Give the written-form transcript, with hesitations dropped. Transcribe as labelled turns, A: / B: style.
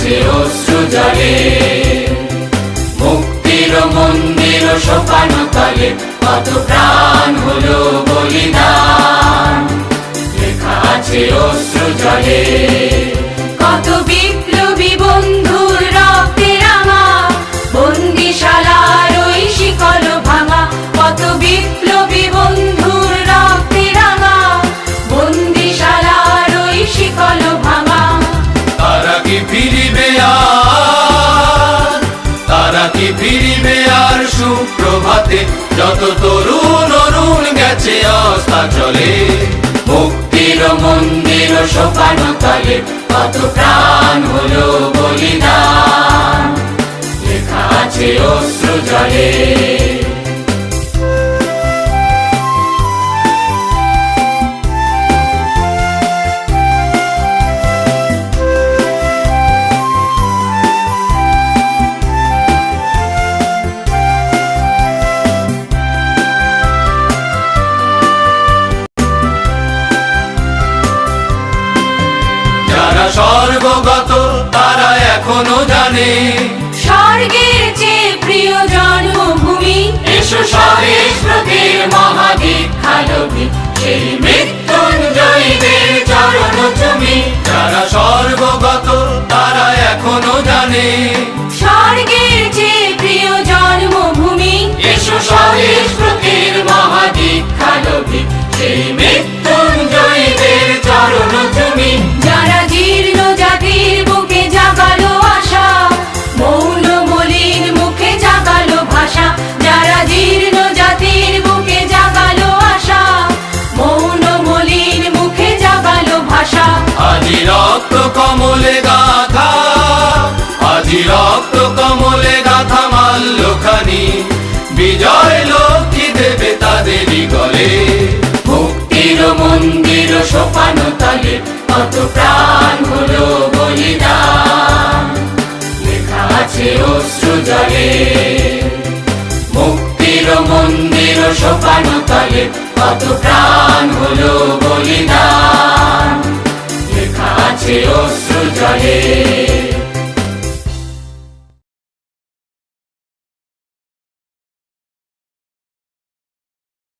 A: আছে অশ্রু জলে। মুক্তির মন্দির সোপান তলে কত প্রাণ হলো বলিদান, লেখা আছে অশ্রু জলে।
B: কত বিপ্লবী বন্ধুর রক্তে রাঙা, বন্দিশালার ওই শিকল ভাঙা। কত বিপ্লবী বন্ধুর রক্তে রাঙা, বন্দিশালার ওই শিকল ভাঙা।
A: তারা কি ফিরিবে আর, তারা কি ফিরিবে আর সুপ্রভাতে, যত তরুণ অরুণ গেছে অস্তাচলে। মুক্তির মন্দির সোপান তলে কত প্রাণ হলো বলিদান, লেখা আছে অশ্রু জলে। স্বর্গগত তারা এখনো জানে,
B: স্বর্গের চেয়ে প্রিয় জন্মভূমি।
A: এসো স্বদেশ ব্রতের মহাদীক্ষালোভী, সেই মৃত্যুঞ্জয়ীদের চরণ চুমি। যারা স্বর্গগত তারা এখনো জানে,
B: স্বর্গের চেয়ে প্রিয় জন্মভূমি।
A: এসো স্বদেশ ব্রতের মহাদীক্ষালোভী, সেই মৃত্যুঞ্জয়ীদের চরণ চুমি।
B: যারা জীর্ণ জাতির বুকে জাগালো আশা, মৌন মলিন মুখে জাগালো ভাষা। যারা জীর্ণ জাতির বুকে জাগালো আশা, মৌন মলিন মুখে জাগালো ভাষা।
A: আজি রক্ত কমলে গাথা, আজি রক্ত কমলে গাথা মাল্যখানি, বিজয় লক্ষ্মী দেবে তাদেরই গলে। মুক্তির মন্দির সোপান তলে কত প্রাণ হলো বলিদান, লেখা আছে অশ্রু জলে। মুক্তির মন্দির সোপান তলে কত প্রাণ হলো বলিদান, লেখা আছে অশ্রু জলে।